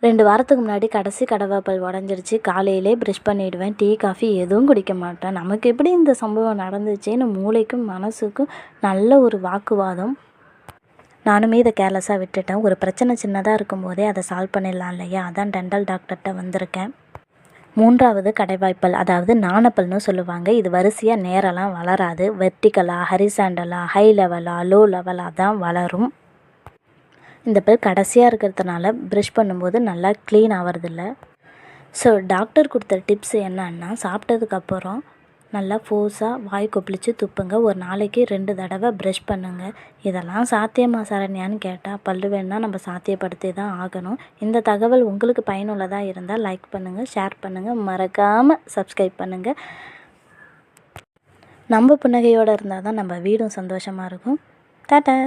2 வாரத்துக்கு முன்னாடி கடைசி கடவாப்பல் உடஞ்சிருச்சு. காலையிலே ப்ரஷ் பண்ணிடுவேன். டீ, காஃபி எதுவும் குடிக்க மாட்டேன். நமக்கு எப்படி இந்த சம்பவம் நடந்துச்சேன்னு மூளைக்கும் மனசுக்கும் நல்ல ஒரு வாக்குவாதம். நானுமே இதை கேர்லெஸ்ஸாக விட்டுட்டேன். ஒரு பிரச்சனை சின்னதாக இருக்கும்போதே அதை சால்வ் பண்ணிடலாம் இல்லையா? அதான் டென்டல் டாக்டர்கிட்ட வந்திருக்கேன். 3வது கடைவாய்ப்பல், அதாவது நாணப்பல்னு சொல்லுவாங்க. இது வரிசையாக நேரெல்லாம் வளராது. வெர்டிக்கலாக, ஹரிசாண்டலாக, ஹை லெவலாக, லோ லெவலாக தான் வளரும். இந்த பல் கடைசியாக இருக்கிறதுனால ப்ரஷ் பண்ணும்போது நல்லா க்ளீன் ஆகிறதில்ல. ஸோ டாக்டர் கொடுத்த டிப்ஸ் என்னன்னா, சாப்பிட்டதுக்கப்புறம் நல்லா ஃபோர்ஸாக வாய் கொப்பளிச்சு துப்புங்க. ஒரு நாளைக்கு 2 தடவை ப்ரஷ் பண்ணுங்கள். இதெல்லாம் சாத்தியமா சரண்யான்னு கேட்டால், பல்லு வேணுன்னா நம்ம சாத்தியப்படுத்தி தான் ஆகணும். இந்த தகவல் உங்களுக்கு பயனுள்ளதாக இருந்தால் லைக் பண்ணுங்கள், ஷேர் பண்ணுங்கள், மறக்காமல் சப்ஸ்கிரைப் பண்ணுங்கள். நம்ம புன்னகையோடு இருந்தால் தான் நம்ம வீடும் சந்தோஷமாக இருக்கும். டாட்டா.